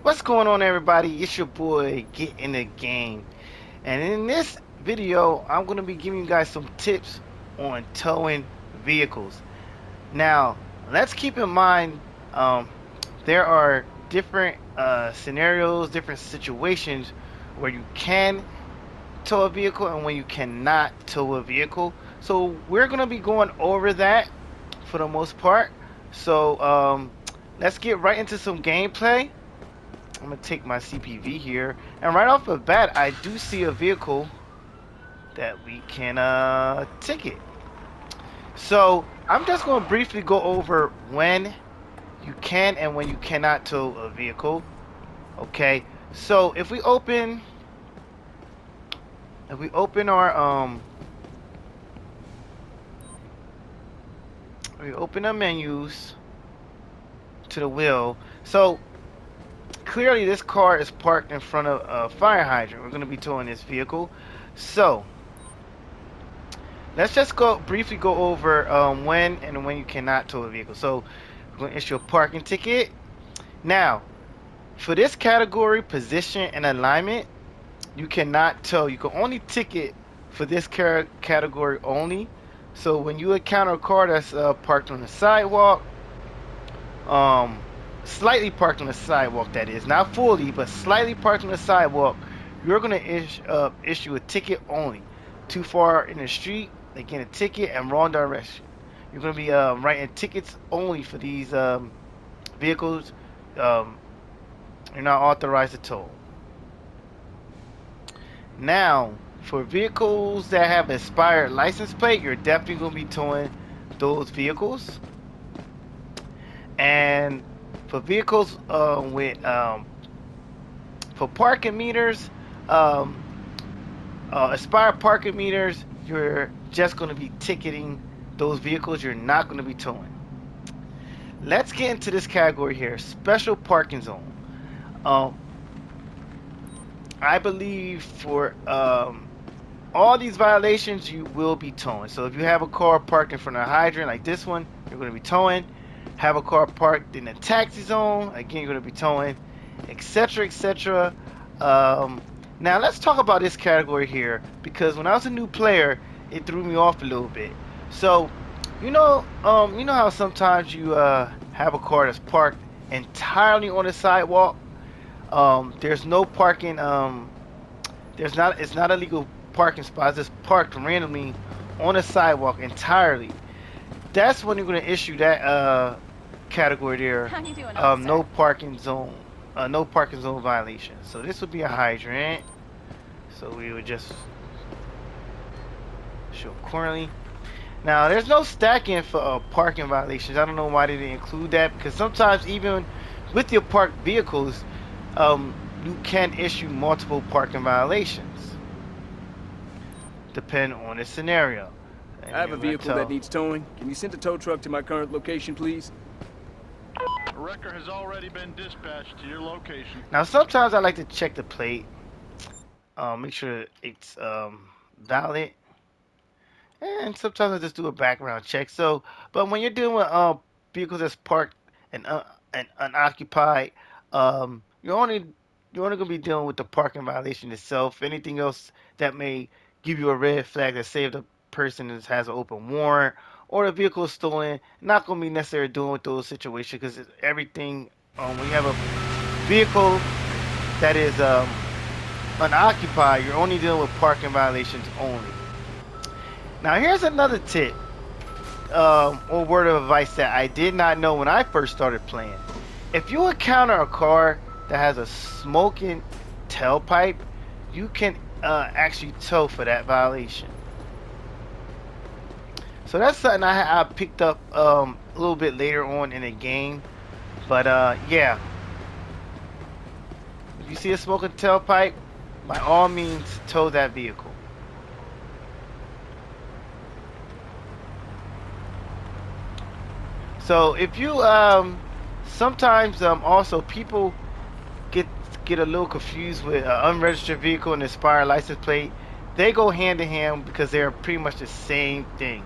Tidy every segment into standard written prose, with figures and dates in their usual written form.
What's going on, everybody? It's your boy Get in the Game, and in this video I'm going to be giving you guys some tips on towing vehicles. Now let's keep in mind, um, there are different scenarios, different situations where you can tow a vehicle and when you cannot tow a vehicle. So we're going to be going over that for the most part. So let's get right into some gameplay. I'm gonna take my CPV here, and right off the bat, I do see a vehicle that we can ticket. So I'm just gonna briefly go over when you can and when you cannot tow a vehicle. Okay, so if we open our menus to the wheel. So clearly this car is parked in front of a fire hydrant. We're gonna be towing this vehicle. So let's just go briefly go over when and when you cannot tow a vehicle. So we're going to issue a parking ticket. Now, for this category, position and alignment, you cannot tow. You can only ticket for this category only. So when you encounter a car that's parked on the sidewalk, um, slightly parked on the sidewalk, that is, not fully, but slightly parked on the sidewalk, you're going to issue a ticket only. Too far in the street, they get a ticket, and wrong direction. You're going to be writing tickets only for these vehicles. Um, you're not authorized to tow. Now, for vehicles that have expired license plate, you're definitely going to be towing those vehicles. And for vehicles for parking meters, um, expired parking meters, you're just going to be ticketing those vehicles. You're not going to be towing. Let's get into this category here, special parking zone. Um, I believe for all these violations, you will be towing. So if you have a car parked in front of a hydrant like this one, you're going to be towing. Have a car parked in a taxi zone, again, you're going to be towing, etc., etc. Now let's talk about this category here, because when I was a new player, it threw me off a little bit. So you know how sometimes you have a car that's parked entirely on the sidewalk. There's no parking. It's not a legal parking spot. It's just parked randomly on the sidewalk entirely. That's when you're going to issue that category there. How you doing, officer? No parking zone violation. So this would be a hydrant. So we would just show accordingly. Now there's no stacking for parking violations. I don't know why they didn't include that, because sometimes even with your parked vehicles, you can issue multiple parking violations depending on the scenario. I And have you're a gonna vehicle that tell. needs towing. Can you send a tow truck to my current location, please? A wrecker has already been dispatched to your location. Now sometimes I like to check the plate, make sure it's valid, and sometimes I just do a background check. So, but when you're dealing with vehicles that's parked and unoccupied, you're only gonna be dealing with the parking violation itself. Anything else that may give you a red flag that say if the person has an open warrant or the vehicle is stolen, not gonna be necessarily dealing with those situations, because everything, when you have a vehicle that is unoccupied, you're only dealing with parking violations only. Now here's another tip, or word of advice that I did not know when I first started playing. If you encounter a car that has a smoking tailpipe, you can actually tow for that violation. So that's something I picked up a little bit later on in the game. But yeah, if you see a smoking tailpipe, by all means tow that vehicle. So if you sometimes also people get get a little confused with an unregistered vehicle and expired license plate. They go hand in hand because they're pretty much the same thing.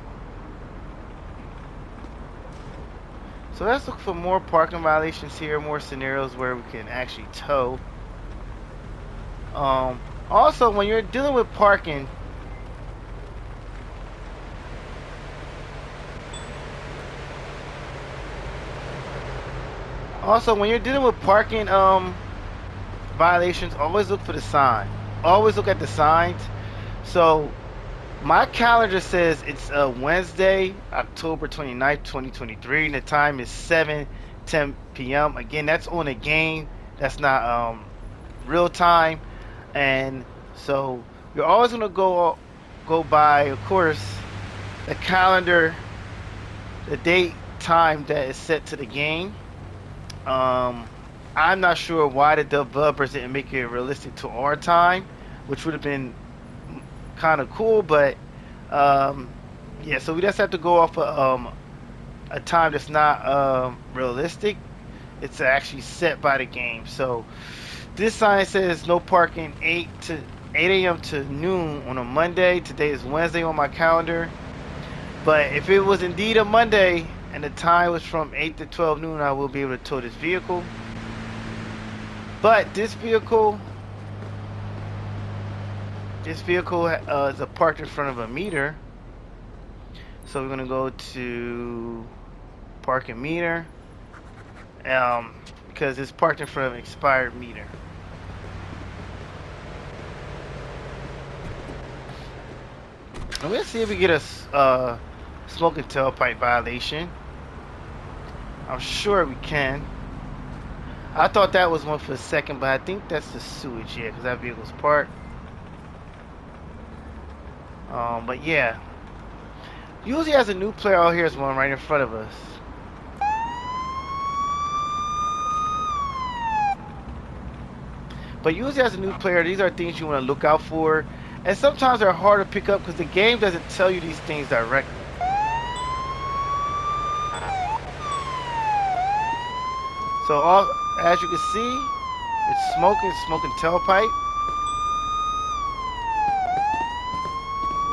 So let's look for more parking violations here, more scenarios where we can actually tow. Also, when you're dealing with parking, violations, always look for the sign. Always look at the signs. So my calendar says it's Wednesday, October 29th, 2023, and the time is 7:10 p.m. Again, that's on a game. That's not real time. And so you're always gonna go by, of course, the calendar, the date, time that is set to the game. Um, I'm not sure why the developers didn't make it realistic to our time, which would have been kind of cool, but yeah. So we just have to go off a time that's not realistic. It's actually set by the game. So this sign says no parking 8 a.m. to noon on a Monday. Today is Wednesday on my calendar. But if it was indeed a Monday and the time was from 8 to 12 noon, I will be able to tow this vehicle. But this vehicle is parked in front of a meter. So we're gonna go to parking meter, because it's parked in front of an expired meter. And let's see if we get a smoking tailpipe violation. I'm sure we can. I thought that was one for a second, but I think that's the sewage, yeah, because that vehicle's parked. But yeah, usually as a new player, oh, here's one right in front of us. But usually as a new player, these are things you want to look out for. And sometimes they're hard to pick up because the game doesn't tell you these things directly. So as you can see, it's smoking tailpipe.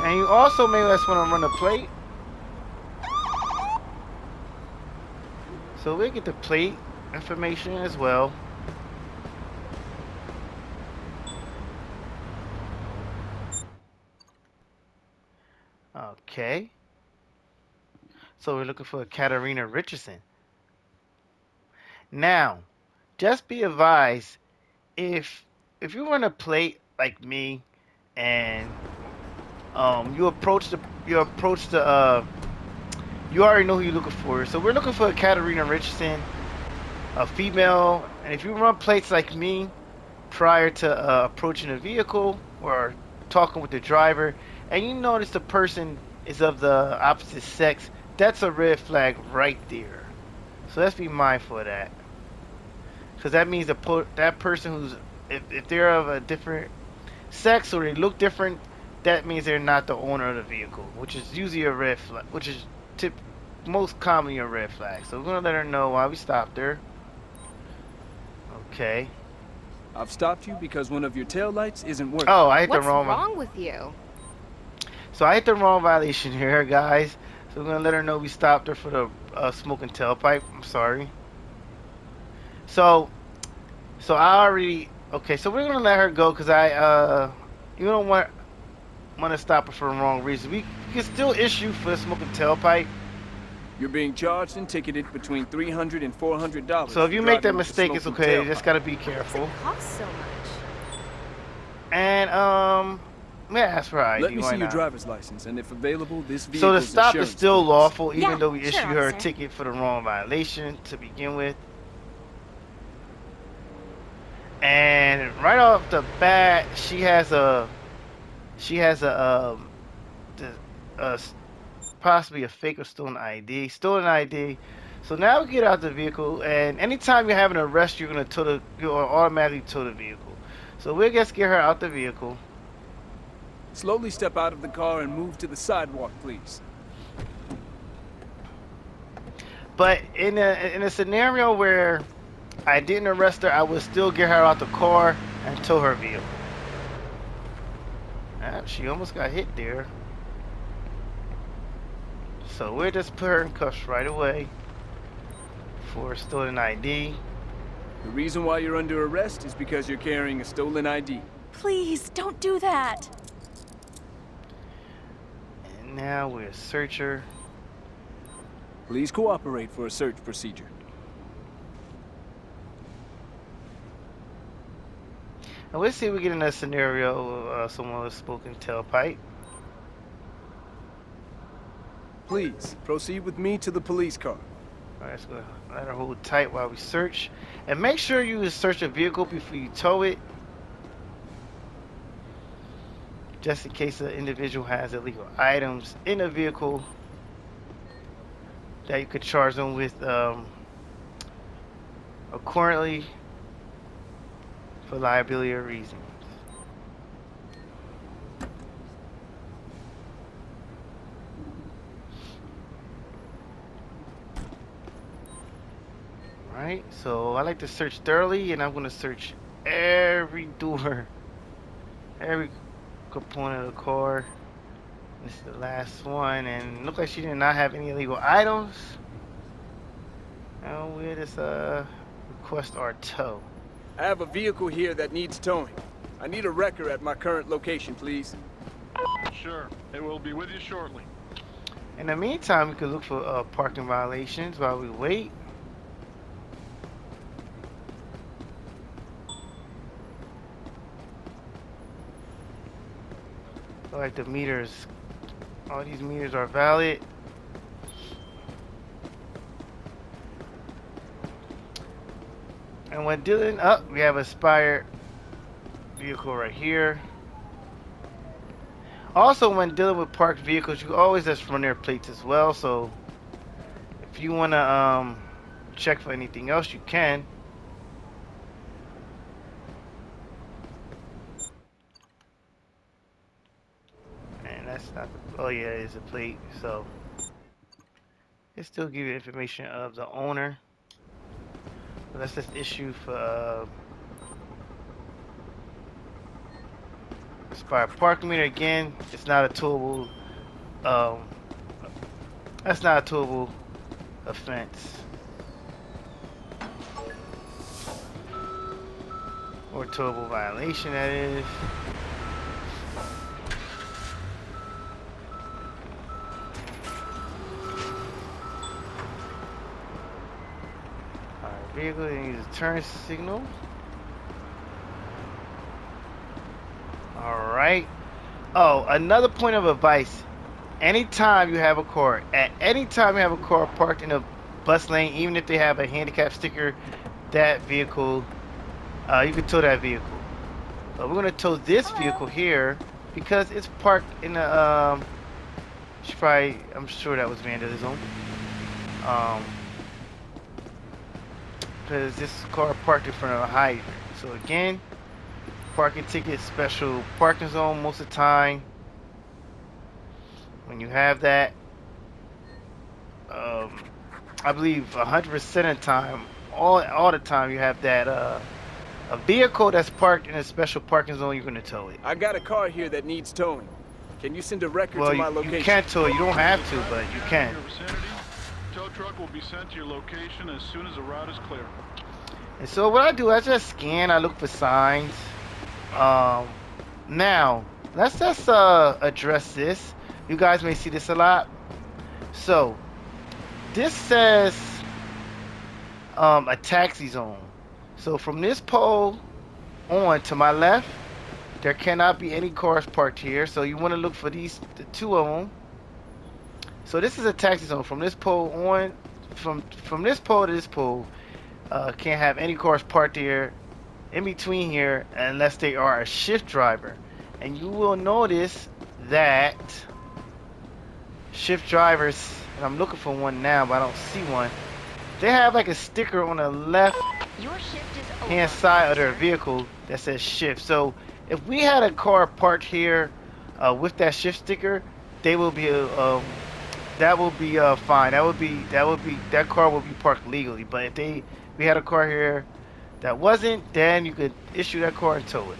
And you also may just want to run a plate. So we'll get the plate information as well. Okay. So we're looking for Katarina Richardson. Now, just be advised, if you run a plate like me and you approach the you already know who you're looking for. So we're looking for a Katarina Richardson, a female, and if you run plates like me prior to approaching a vehicle or talking with the driver, and you notice the person is of the opposite sex, that's a red flag right there. So let's be mindful of that, because that means that person who's, if they're of a different sex or they look different, that means they're not the owner of the vehicle, which is usually a red flag, which is most commonly a red flag. So we're gonna let her know why we stopped her. Okay. I've stopped you because one of your taillights isn't working. Oh, I hit the What's wrong one. wrong with you? So I hit the wrong violation here, guys. So we're gonna let her know we stopped her for the smoking tailpipe. I'm sorry. So I already, okay. So we're gonna let her go because you don't want to stop her for the wrong reason. We can still issue for the smoking tailpipe. You're being charged and ticketed between $300 and $400. So if you make that mistake, it's okay. You just gotta be careful. What's it cost so much? And may I ask for ID? Let me Why see your not? driver's license, and if available, this So vehicle's the stop is insurance still please. lawful, even Yeah, though we sure, issue her a officer. ticket for the wrong violation to begin with. And right off the bat, she has a possibly a fake or stolen ID. Stolen ID. So now we get out the vehicle, and anytime you're having an arrest, you'll automatically tow the vehicle. So we'll just get her out the vehicle. Slowly step out of the car and move to the sidewalk, please. But in a scenario where I didn't arrest her, I would still get her out the car and tow her vehicle. She almost got hit there. So we'll just put her in cuffs right away. for stolen ID. The reason why you're under arrest is because you're carrying a stolen ID. Please, don't do that. And now we're a searcher. Please cooperate for a search procedure. And let's see if we get in a scenario someone was spoken tailpipe. Please, proceed with me to the police car. Alright, let's go. Let her hold tight while we search. And make sure you search a vehicle before you tow it. Just in case the individual has illegal items in a vehicle that you could charge them with accordingly for liability reasons. Right, so I like to search thoroughly, and I'm going to search every door, every component of the car. This is the last one, and look like she did not have any illegal items. Now we just request our tow. I have a vehicle here that needs towing. I need a wrecker at my current location, please. Sure. It will be with you shortly. In the meantime, we could look for parking violations while we wait. Look like the meters, all these meters are valid. And when dealing up, we have a expired vehicle right here. Also, when dealing with parked vehicles, you always just run their plates as well. So, if you want to check for anything else, you can. And that's not. Oh yeah, it's a plate. So, it still give you information of the owner. But that's just issue for expired parking meter. Again, it's not a towable. That's not a towable offense or towable violation. That is. Alright, vehicle needs a turn signal. Alright. Oh, another point of advice. Anytime you have a car, at any time you have a car parked in a bus lane, even if they have a handicap sticker, that vehicle, you can tow that vehicle. But we're going to tow this vehicle here because it's parked in a, I'm sure that was vandalism. Because this car parked in front of a hydrant. So again, parking ticket, special parking zone most of the time. When you have that, I believe 100% of the time, all the time you have that, a vehicle that's parked in a special parking zone, you're gonna tow it. I got a car here that needs towing. Can you send a wrecker Well, to my location? you can't tow it. You don't have to, but you can. Your vicinity, tow truck will be sent to your location as soon as the route is clear. And so what I do, I just scan. I look for signs. Now let's just address this. You guys may see this a lot. So this says a taxi zone. So from this pole on to my left, there cannot be any cars parked here. So you want to look for the two of them. So this is a taxi zone. From this pole on, from this pole to this pole, can't have any cars parked here in between here unless they are a shift driver. And you will notice that shift drivers, and I'm looking for one now, but I don't see one. They have like a sticker on the left Your shift is over. hand side of their vehicle that says shift. So if we had a car parked here with that shift sticker, they will be that will be fine. That car will be parked legally. But if we had a car here that wasn't, then you could issue that car and tow it.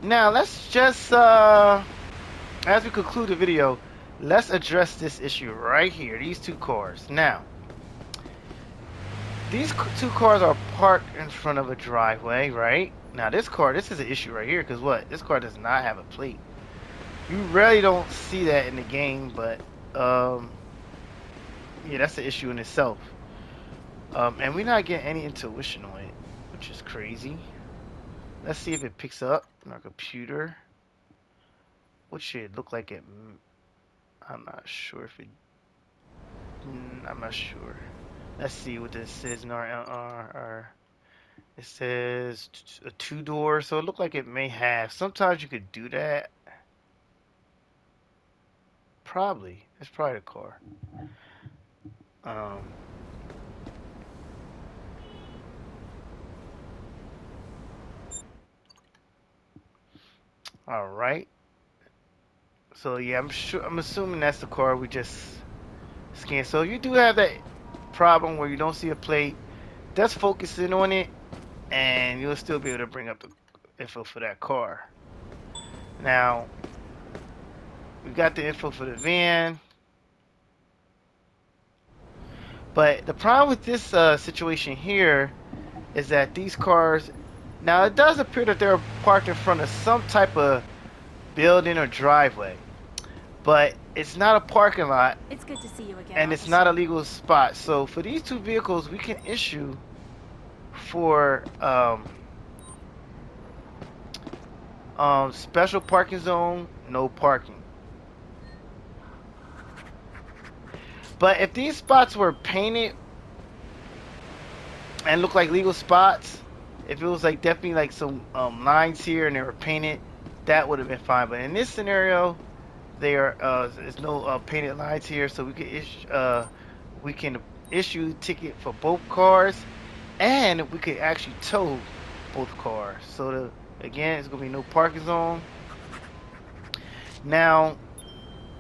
Now let's just as we conclude the video, let's address this issue right here, these two cars. Now these two cars are parked in front of a driveway, right? Now this car, this is an issue right here, because what? This car does not have a plate. You rarely don't see that in the game, but yeah, that's an issue in itself. And we're not getting any intuition on it, which is crazy. Let's see if it picks up on our computer. What should it look like? I'm not sure if it. I'm not sure. Let's see what this says in our it says a two-door, so it looked like it may have. Sometimes you could do that. Probably. It's probably the car. Um, all right. So yeah, I'm assuming that's the car we just scanned. So you do have that problem where you don't see a plate. Just focus in on it, and you'll still be able to bring up the info for that car. Now, we got the info for the van, but the problem with this situation here is that these cars, now it does appear that they're parked in front of some type of building or driveway, but it's not a parking lot It's good to see you again, and it's officer. not a legal spot. So for these two vehicles, we can issue for special parking zone, no parking. But if these spots were painted and look like legal spots, if it was like definitely like some lines here and they were painted, that would have been fine. But in this scenario, there's no painted lines here, so we can issue a ticket for both cars, and we could actually tow both cars. So again, it's gonna be no parking zone. Now,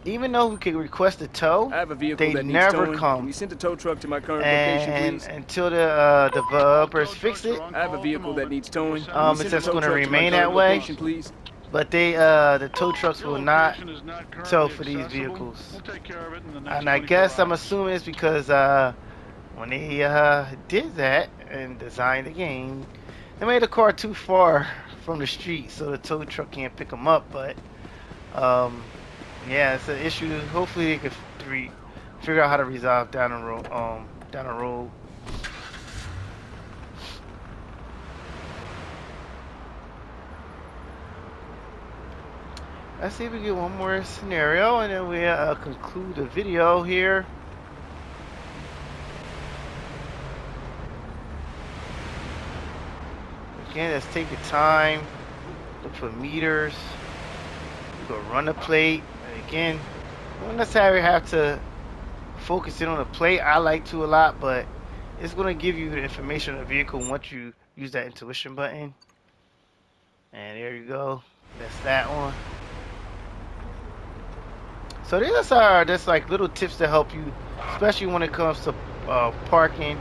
even though we could request a tow, I have a vehicle they that needs never towing. Can come. you send a tow truck to my current location, And please? until the All developers tow fix trucks it, are on I have a call at the vehicle that moment. needs towing. We'll Can send you it's send just a tow gonna truck to my remain current that way. location, please? but the tow trucks Your will not location is not tow currently for these accessible. vehicles. We'll take care of it in the next And I 24 guess I'm hours. assuming it's because when they did that and designed the game, they made the car too far from the street, so the tow truck can't pick them up. But um, yeah, it's an issue. Hopefully, they can figure out how to resolve down the road. Down the road. Let's see if we get one more scenario, and then we conclude the video here. Again, let's take your time. Look for meters. You go run the plate. And again, you don't necessarily have to focus in on the plate. I like to a lot, but it's going to give you the information on the vehicle once you use that intuition button. And there you go. That's that one. So these are just like little tips to help you, especially when it comes to parking.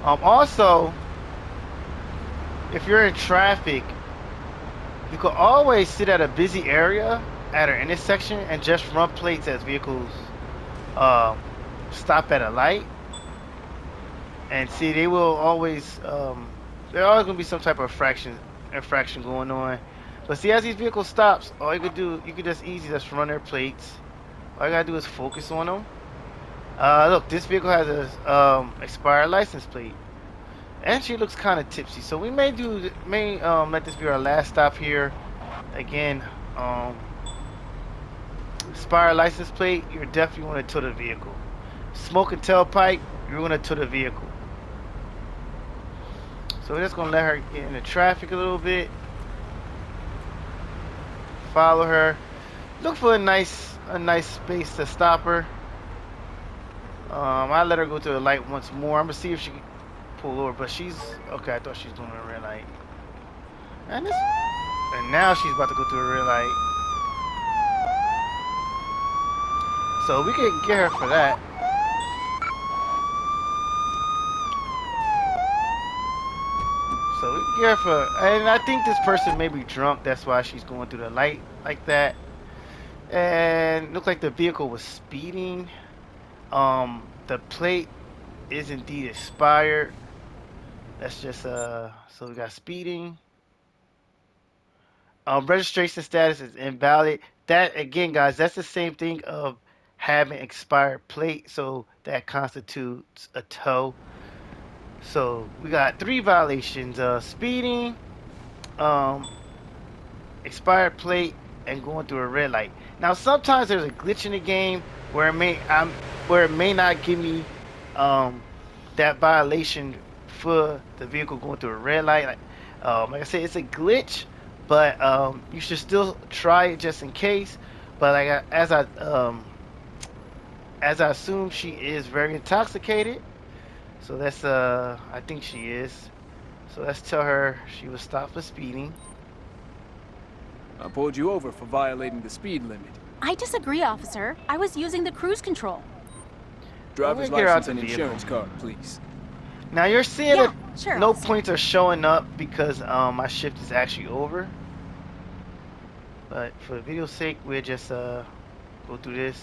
Also, if you're in traffic, you can always sit at a busy area at an intersection and just run plates as vehicles stop at a light. And see, they will always there's always gonna be some type of infraction going on. But see, as these vehicles stops, all you could do, you could just easy just run their plates. All you gotta do is focus on them. Look, this vehicle has a expired license plate, and she looks kind of tipsy. So we may let this be our last stop here. Again, expired license plate, you're definitely want to tow the vehicle. Smoking tailpipe, you're gonna tow the vehicle. So we're just gonna let her get in the traffic a little bit. Follow her. Look for a nice space to stop her. I let her go to the light once more. I'm gonna see if she can pull over, but she's okay. I thought she was doing a red light, and now she's about to go through a red light. So we can get her for that. So we can get her for, and I think this person may be drunk. That's why she's going through the light like that. And looked like the vehicle was speeding. The plate is indeed expired. Let's just so we got speeding. Registration status is invalid. That again, guys, that's the same thing of having expired plate, so that constitutes a tow. So we got three violations: speeding, um, expired plate, and going through a red light. Now sometimes there's a glitch in the game where it may not give me um that violation for the vehicle going through a red light. Like I said, it's a glitch, but you should still try it just in case. But as I assume she is very intoxicated, so that's I think she is. So let's tell her she was stopped for speeding. I pulled you over for violating the speed limit. I disagree, officer. I was using the cruise control. I'm Driver's gonna get her out license the and vehicle. insurance card, please. Now you're seeing Yeah, that sure, no officer. points are showing up because my shift is actually over. But for the video's sake, we'll just go through this.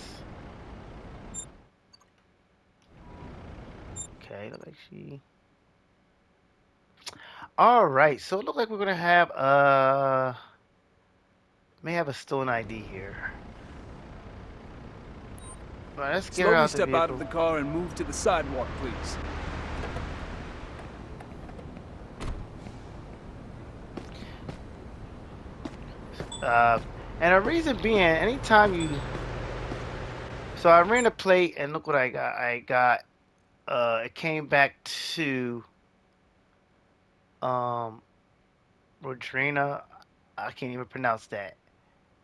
Okay, look like she. All right, so it looks like we're gonna have may have a stolen ID here. All right, let's get her Slowly out the step out vehicle. of the car and move to the sidewalk, please. Uh, and the reason being, anytime you, so I ran a plate and look what I got. I got it came back to um Rodrina. I can't even pronounce that.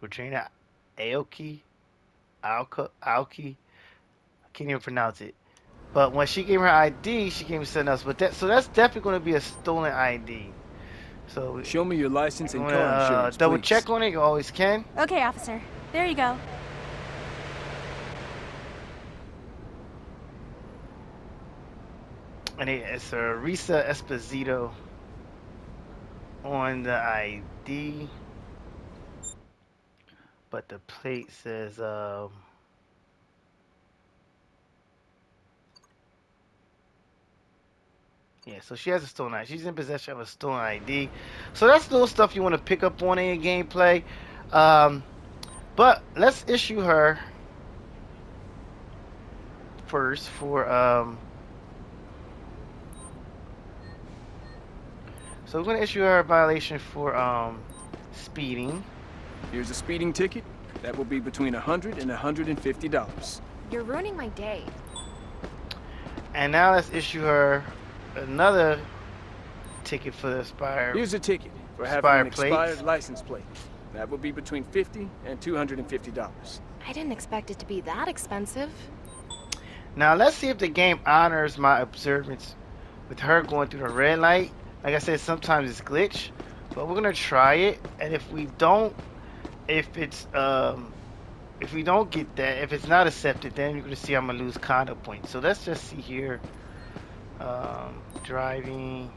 Rodrina Aoki, Aoki. I can't even pronounce it. But when she gave her ID, she gave me something else. But that's definitely going to be a stolen ID. So Show me your license you and want to car insurance, double please. check on it? You always can. Okay, officer. There you go. And it's a Risa Esposito on the ID, but the plate says yeah. So she has a stolen ID. She's in possession of a stolen ID. So that's little stuff you want to pick up on in your gameplay. Um, but let's issue her first for So we're gonna issue her a violation for speeding. Here's a speeding ticket. That will be between $100 and $150. You're ruining my day. And now let's issue her another ticket for the expired Here's a ticket for having an expired plates. license plate. That will be between $50 and $250. I didn't expect it to be that expensive. Now let's see if the game honors my observance with her going through the red light. Like I said, sometimes it's glitch, but we're gonna try it. And if we don't, if we don't get that, if it's not accepted, then you're gonna see I'm gonna lose conduct points. So let's just see here. Driving,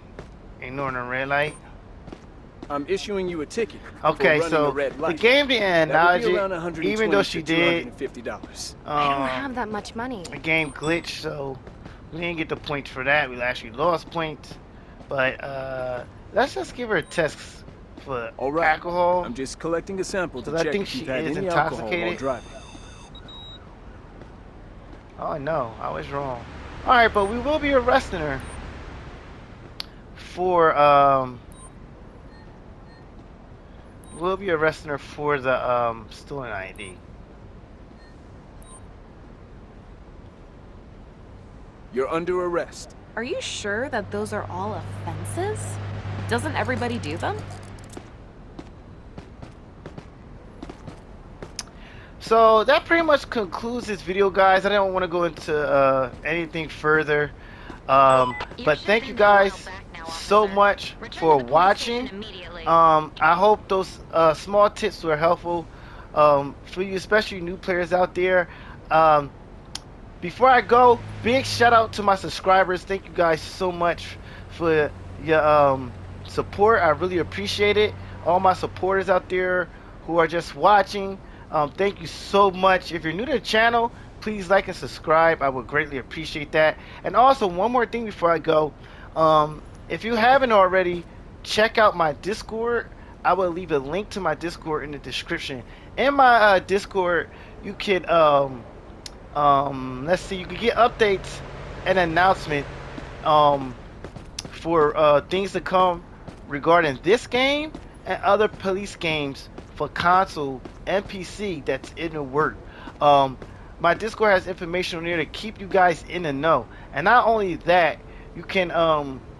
ignoring the red light. I'm issuing you a ticket Okay, for running so a red the light. game didn't That would acknowledge be around it, even though $120 she to did. $250. I don't have that much money. The game glitched, so we didn't get the points for that. We actually lost points. But let's just give her a test for All right. alcohol. I'm just collecting a sample to Because I check think if she you've had is any alcohol while intoxicated. driving. Oh no, I was wrong. All right, but we will be arresting her for the stolen ID. You're under arrest. Are you sure that those are all offenses? Doesn't everybody do them? So that pretty much concludes this video, guys. I don't want to go into anything further. But thank you guys so much for watching. I hope those small tips were helpful for you, especially new players out there. Before I go, big shout out to my subscribers. Thank you guys so much for your support. I really appreciate it. All my supporters out there who are just watching, thank you so much. If you're new to the channel, please like and subscribe. I would greatly appreciate that. And also, one more thing before I go. If you haven't already, check out my Discord. I will leave a link to my Discord in the description. In my Discord, you can let's see, you can get updates and announcement um for things to come regarding this game and other police games for console and PC that's in the work. Um, my Discord has information on there to keep you guys in the know. And not only that, you can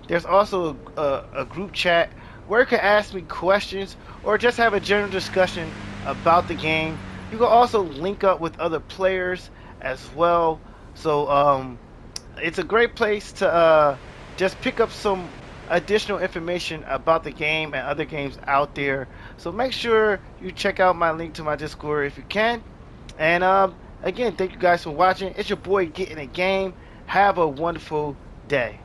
there's also a group chat where you can ask me questions or just have a general discussion about the game. You can also link up with other players as well. So it's a great place to just pick up some additional information about the game and other games out there. So make sure you check out my link to my Discord if you can. And again, thank you guys for watching. It's your boy Getting a Game. Have a wonderful day.